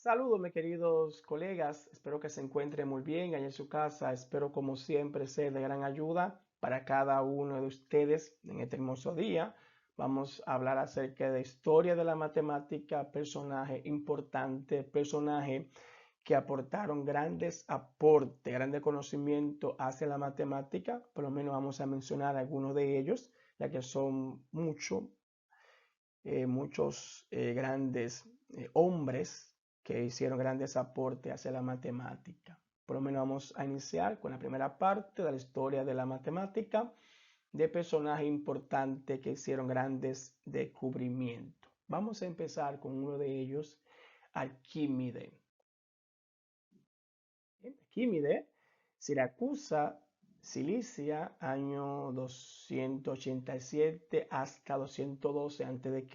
Saludos, mis queridos colegas. Espero que se encuentren muy bien allá en su casa. Espero, como siempre, ser de gran ayuda para cada uno de ustedes en este hermoso día. Vamos a hablar acerca de historia de la matemática, personaje importante, personaje que aportaron grandes aportes, grande conocimiento hacia la matemática. Por lo menos vamos a mencionar algunos de ellos, ya que son muchos grandes hombres que hicieron grandes aportes hacia la matemática. Por lo menos vamos a iniciar con la primera parte de la historia de la matemática de personajes importantes que hicieron grandes descubrimientos. Vamos a empezar con uno de ellos, Arquímedes. Arquímedes, Siracusa, Cilicia, año 287 hasta 212 a.C.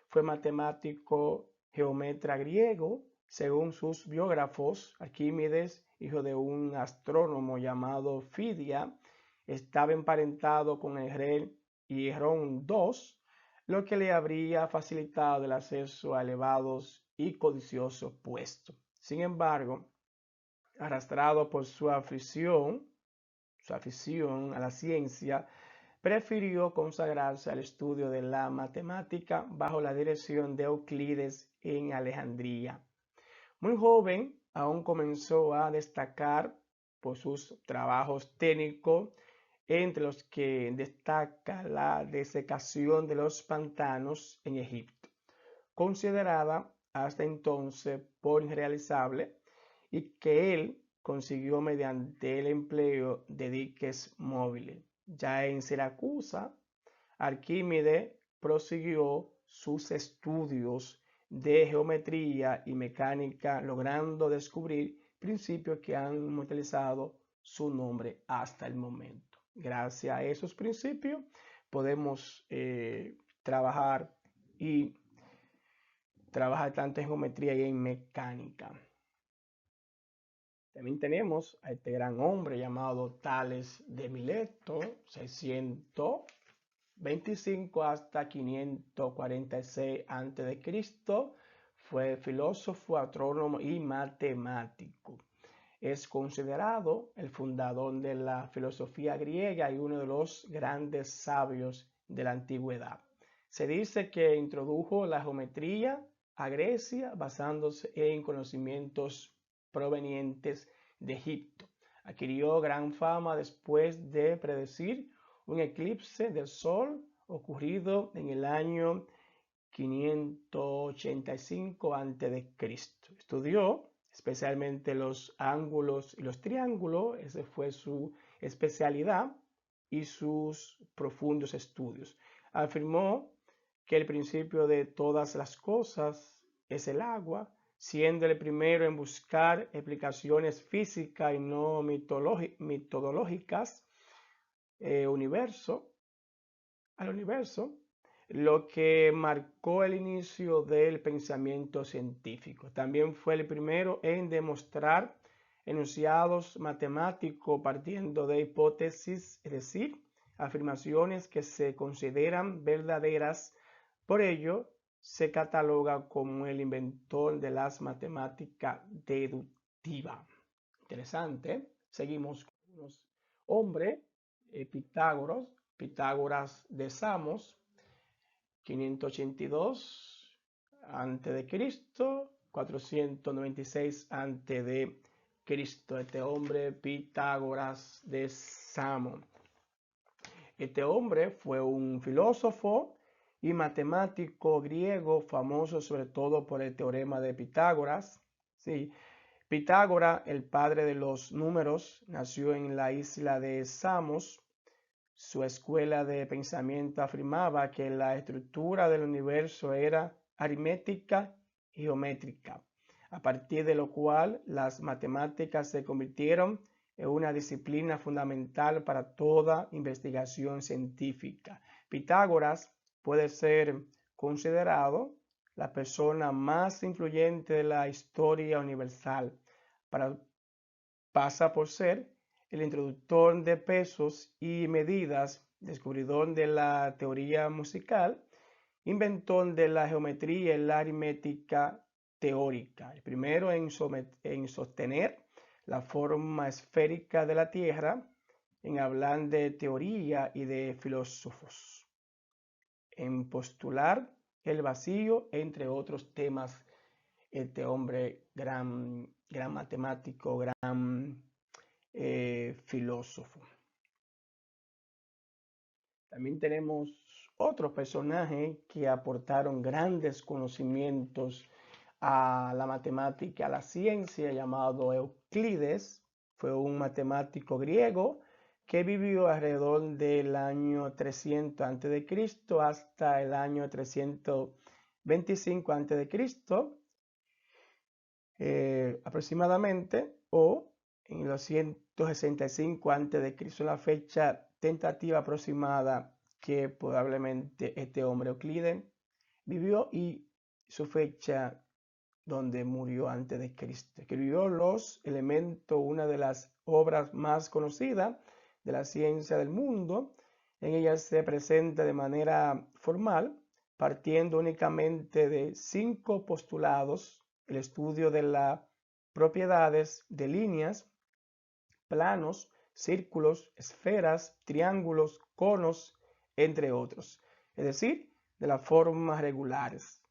Fue matemático, geómetra griego. Según sus biógrafos, Arquímedes, hijo de un astrónomo llamado Fidia, estaba emparentado con el rey Hierón II, lo que le habría facilitado el acceso a elevados y codiciosos puestos. Sin embargo, arrastrado por su afición a la ciencia, prefirió consagrarse al estudio de la matemática bajo la dirección de Euclides en Alejandría. Muy joven, aún comenzó a destacar por sus trabajos técnicos, entre los que destaca la desecación de los pantanos en Egipto, considerada hasta entonces por irrealizable, y que él consiguió mediante el empleo de diques móviles. Ya en Siracusa, Arquímedes prosiguió sus estudios de geometría y mecánica, logrando descubrir principios que han utilizado su nombre hasta el momento. Gracias a esos principios podemos trabajar y trabajar tanto en geometría y en mecánica. También tenemos a este gran hombre llamado Tales de Mileto, 625 hasta 546 a.C. Fue filósofo, astrónomo y matemático. Es considerado el fundador de la filosofía griega y uno de los grandes sabios de la antigüedad. Se dice que introdujo la geometría a Grecia basándose en conocimientos provenientes de Egipto. Adquirió gran fama después de predecir un eclipse del Sol ocurrido en el año 585 a.C. Estudió especialmente los ángulos y los triángulos, esa fue su especialidad y sus profundos estudios. Afirmó que el principio de todas las cosas es el agua, siendo el primero en buscar explicaciones físicas y no mitológicas al universo, lo que marcó el inicio del pensamiento científico. También fue el primero en demostrar enunciados matemáticos partiendo de hipótesis, es decir, afirmaciones que se consideran verdaderas. Por ello, se cataloga como el inventor de las matemáticas deductivas. Interesante. Seguimos con unos hombres, Pitágoras de Samos, 582 a.C., 496 a.C. Este hombre, Pitágoras de Samos. Este hombre fue un filósofo y matemático griego famoso sobre todo por el teorema de Pitágoras. Sí. Pitágoras, el padre de los números, nació en la isla de Samos. Su escuela de pensamiento afirmaba que la estructura del universo era aritmética y geométrica, a partir de lo cual las matemáticas se convirtieron en una disciplina fundamental para toda investigación científica. Pitágoras puede ser considerado la persona más influyente de la historia universal. Pasa por ser el introductor de pesos y medidas, descubridor de la teoría musical, inventor de la geometría y la aritmética, teórica. El primero en sostener la forma esférica de la Tierra, en hablar de teoría y de filósofos, en postular el vacío, entre otros temas. Este hombre, gran matemático, gran filósofo. También tenemos otros personajes que aportaron grandes conocimientos a la matemática, a la ciencia, llamado Euclides. Fue un matemático griego que vivió alrededor del año 300 a.C. hasta el año 325 a.C. Aproximadamente, o en los 165 a.C., la fecha tentativa aproximada que probablemente este hombre Euclides vivió, y su fecha donde murió antes de Cristo. Escribió Los Elementos, una de las obras más conocidas de la ciencia del mundo. En ella se presenta de manera formal, partiendo únicamente de 5 postulados: el estudio de las propiedades de líneas, planos, círculos, esferas, triángulos, conos, entre otros, es decir, de las formas regulares.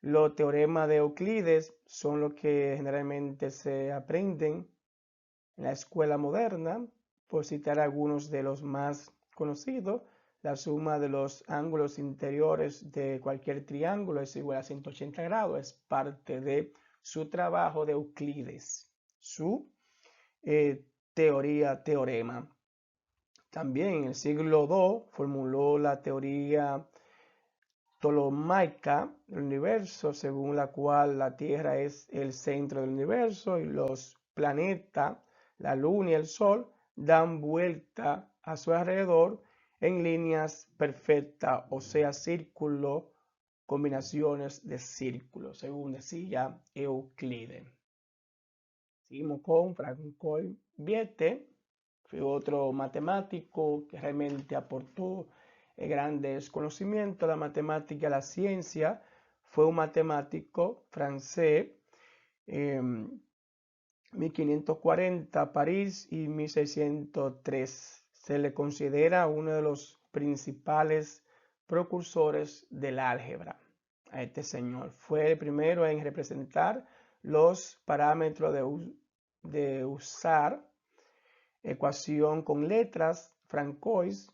Los teoremas de Euclides son los que generalmente se aprenden en la escuela moderna. Por citar algunos de los más conocidos: la suma de los ángulos interiores de cualquier triángulo es igual a 180 grados. Es parte de su trabajo de Euclides, su teorema. También en el siglo II formuló la teoría ptolomaica del universo, según la cual la Tierra es el centro del universo y los planetas, la Luna y el Sol, dan vuelta a su alrededor en líneas perfectas, o sea, círculos, combinaciones de círculos, según decía Euclides. Seguimos con Francois Viete. Fue otro matemático que realmente aportó grandes conocimientos a la matemática y a la ciencia. Fue un matemático francés, 1540 París y 1603. Se le considera uno de los principales precursores del álgebra. A este señor fue el primero en representar los parámetros de usar ecuación con letras. Francois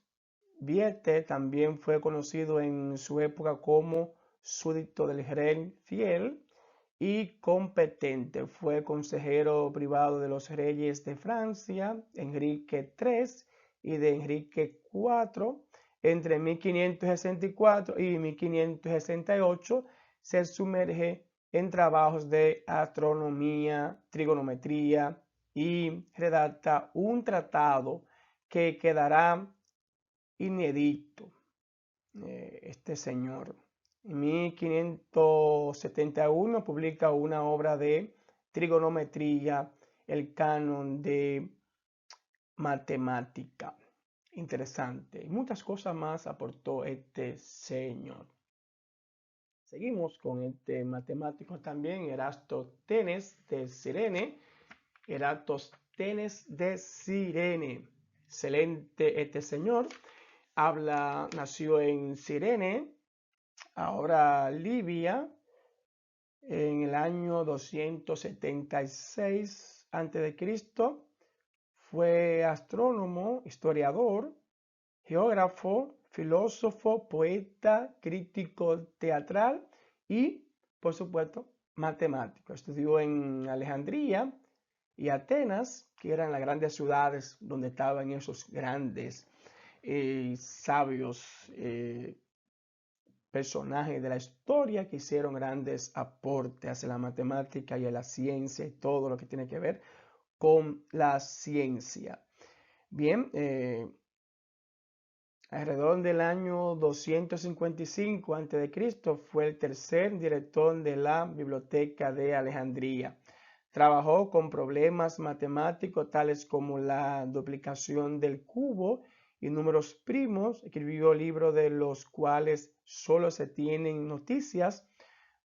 Viete también fue conocido en su época como súbdito del rey fiel y competente. Fue consejero privado de los reyes de Francia, Enrique III y de Enrique IV. Entre 1564 y 1568 se sumerge en trabajos de astronomía, trigonometría, y redacta un tratado que quedará inédito. Este señor en 1571 publica una obra de trigonometría, el canon de matemática. Interesante. Y muchas cosas más aportó este señor. Seguimos con este matemático también, Eratosthenes de Cirene. Eratosthenes de Cirene. Excelente este señor. Nació en Cirene, ahora Libia, en el año 276 a.C. Fue astrónomo, historiador, geógrafo, filósofo, poeta, crítico teatral y, por supuesto, matemático. Estudió en Alejandría y Atenas, que eran las grandes ciudades donde estaban esos grandes sabios personajes de la historia que hicieron grandes aportes hacia la matemática y a la ciencia y todo lo que tiene que ver con la ciencia. Bien, alrededor del año 255 a.C. fue el tercer director de la Biblioteca de Alejandría. Trabajó con problemas matemáticos tales como la duplicación del cubo y números primos. Escribió libros de los cuales solo se tienen noticias.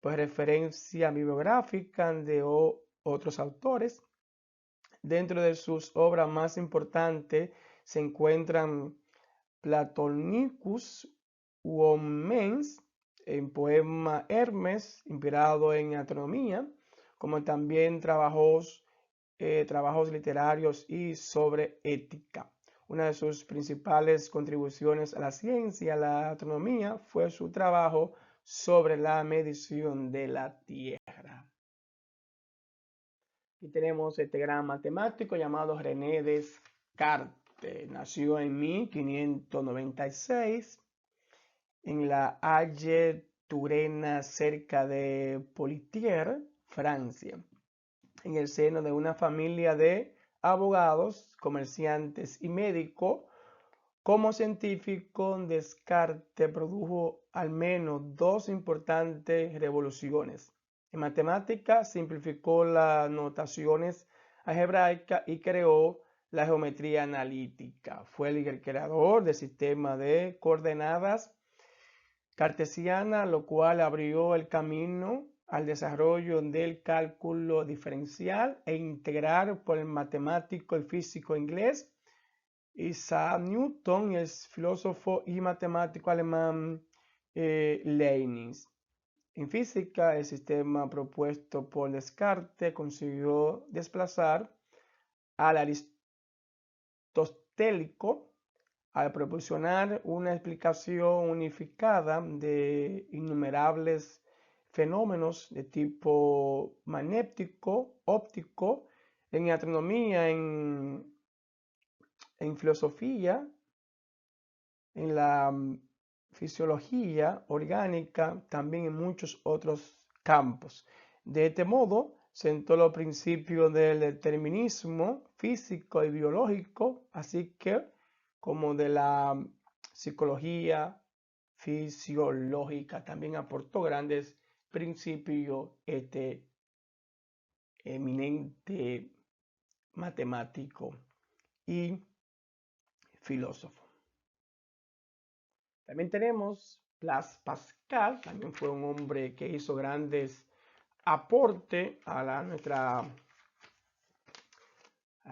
pues referencia bibliográfica de otros autores. Dentro de sus obras más importantes se encuentran Platonicus Womens, en poema Hermes, inspirado en astronomía, como también trabajos literarios y sobre ética. Una de sus principales contribuciones a la ciencia, la astronomía, fue su trabajo sobre la medición de la Tierra. Aquí tenemos este gran matemático llamado René Descartes. Nació en 1596 en la Halle Turena, cerca de Poitiers, Francia, en el seno de una familia de abogados, comerciantes y médicos. Como científico, Descartes produjo al menos dos importantes revoluciones. En matemáticas simplificó las notaciones algebraicas y creó la geometría analítica. Fue el creador del sistema de coordenadas cartesiana, lo cual abrió el camino al desarrollo del cálculo diferencial e integral por el matemático y físico inglés Isaac Newton y el filósofo y matemático alemán Leibniz. En física, el sistema propuesto por Descartes consiguió desplazar al aristotélico al proporcionar una explicación unificada de innumerables fenómenos de tipo magnético, óptico, en astronomía, en filosofía, en la fisiología orgánica, también en muchos otros campos. De este modo, sentó los principios del determinismo físico y biológico, así que como de la psicología fisiológica. También aportó grandes principios este eminente matemático y filósofo. También tenemos Blaise Pascal, también fue un hombre que hizo grandes aportes a nuestra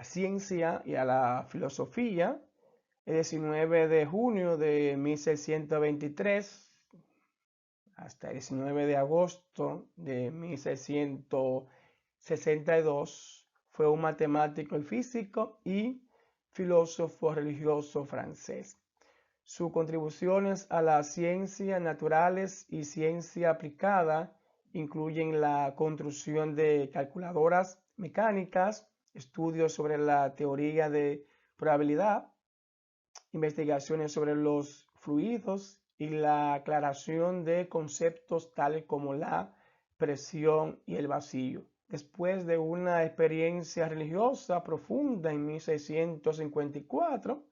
ciencia y a la filosofía. El 19 de junio de 1623 hasta el 19 de agosto de 1662 fue un matemático y físico y filósofo religioso francés. Sus contribuciones a las ciencias naturales y ciencia aplicada incluyen la construcción de calculadoras mecánicas, estudios sobre la teoría de probabilidad, investigaciones sobre los fluidos y la aclaración de conceptos tales como la presión y el vacío. Después de una experiencia religiosa profunda en 1654,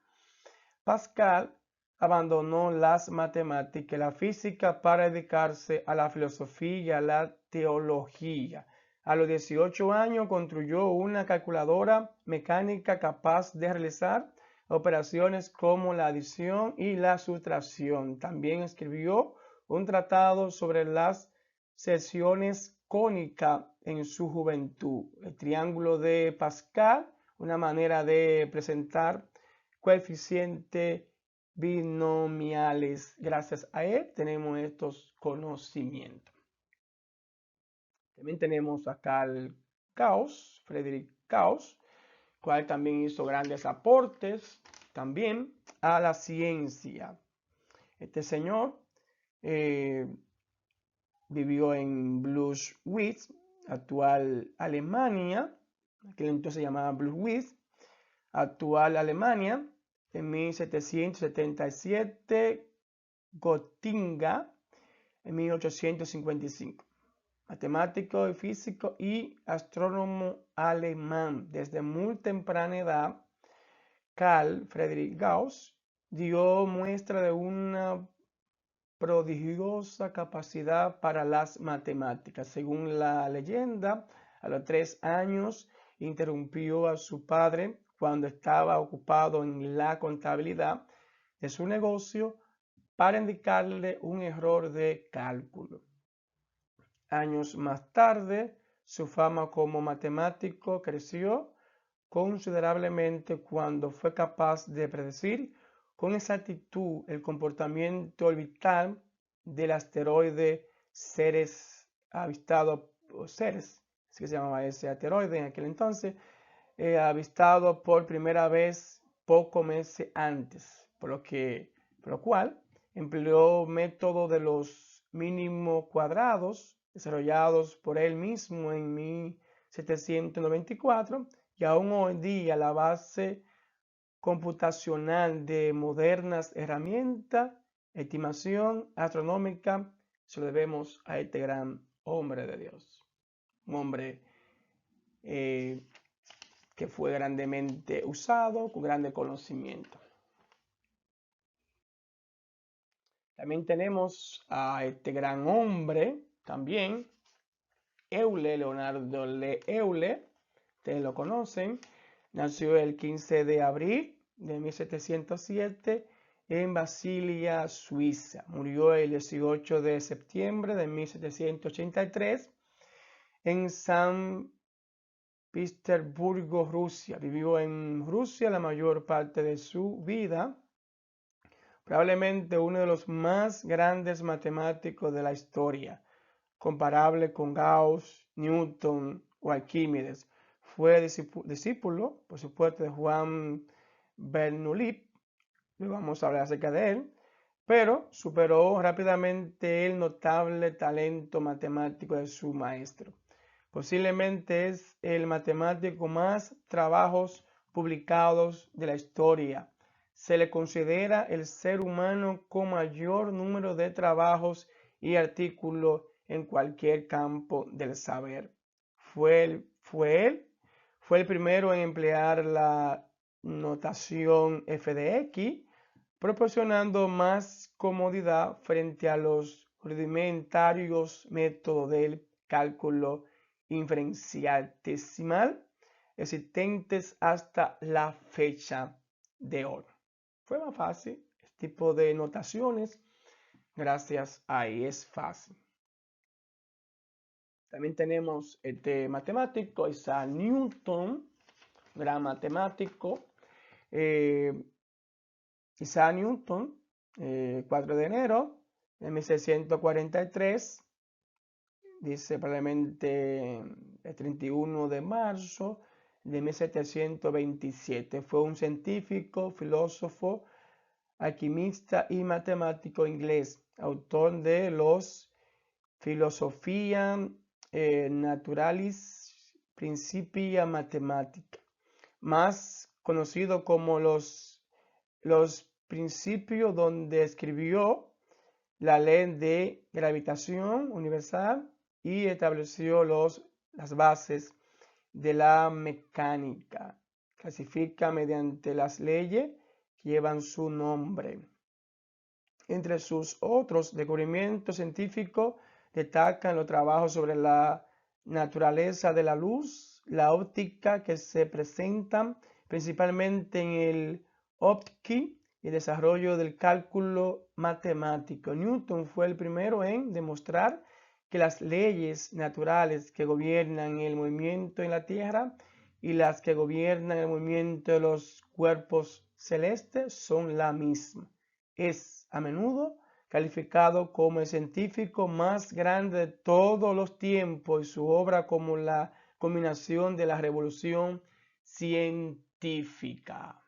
Pascal abandonó las matemáticas y la física para dedicarse a la filosofía y a la teología. A los 18 años construyó una calculadora mecánica capaz de realizar operaciones como la adición y la sustracción. También escribió un tratado sobre las secciones cónicas en su juventud. El triángulo de Pascal, una manera de presentar coeficientes binomiales. Gracias a él tenemos estos conocimientos. También tenemos acá al Gauss, Friedrich Gauss, cual también hizo grandes aportes también a la ciencia. Este señor vivió en Blüchwitz, actual Alemania, aquel entonces se llamaba Blüchwitz, actual Alemania, en 1777, Göttingen, en 1855. Matemático y físico y astrónomo alemán. Desde muy temprana edad, Carl Friedrich Gauss dio muestra de una prodigiosa capacidad para las matemáticas. Según la leyenda, a los 3 años interrumpió a su padre cuando estaba ocupado en la contabilidad de su negocio para indicarle un error de cálculo. Años más tarde, su fama como matemático creció considerablemente cuando fue capaz de predecir con exactitud el comportamiento orbital del asteroide Ceres avistado, o Ceres, así que se llamaba ese asteroide en aquel entonces, avistado por primera vez pocos meses antes, por lo cual empleó método de los mínimos cuadrados desarrollados por él mismo en 1794 y aún hoy día la base computacional de modernas herramientas, estimación astronómica, se lo debemos a este gran hombre de Dios, un hombre que fue grandemente usado, con grande conocimiento. También tenemos a este gran hombre, también, Euler, Leonardo Euler, ustedes lo conocen, nació el 15 de abril de 1707 en Basilea, Suiza. Murió el 18 de septiembre de 1783 en San Petersburgo, Rusia. Vivió en Rusia la mayor parte de su vida. Probablemente uno de los más grandes matemáticos de la historia, comparable con Gauss, Newton o Arquímedes. Fue discípulo, por supuesto, de Juan Bernoulli. Luego vamos a hablar acerca de él, pero superó rápidamente el notable talento matemático de su maestro. Posiblemente es el matemático más trabajos publicados de la historia. Se le considera el ser humano con mayor número de trabajos y artículos en cualquier campo del saber. Fue el primero en emplear la notación f de x, proporcionando más comodidad frente a los rudimentarios métodos del cálculo inferencial existentes hasta la fecha de hoy. Fue más fácil este tipo de notaciones, gracias a ahí es fácil. También tenemos este matemático, Isaac Newton, gran matemático. Isaac Newton, 4 de enero de 1643, dice probablemente el 31 de marzo de 1727. Fue un científico, filósofo, alquimista y matemático inglés, autor de los Philosophia Naturalis Principia Mathematica, más conocido como los principios, donde escribió la ley de gravitación universal y estableció las bases de la mecánica. Clasifica mediante las leyes que llevan su nombre. Entre sus otros descubrimientos científicos destacan los trabajos sobre la naturaleza de la luz, la óptica, que se presentan principalmente en el óptico y el desarrollo del cálculo matemático. Newton fue el primero en demostrar que las leyes naturales que gobiernan el movimiento en la Tierra y las que gobiernan el movimiento de los cuerpos celestes son la misma. Es a menudo calificado como el científico más grande de todos los tiempos y su obra como la combinación de la revolución científica.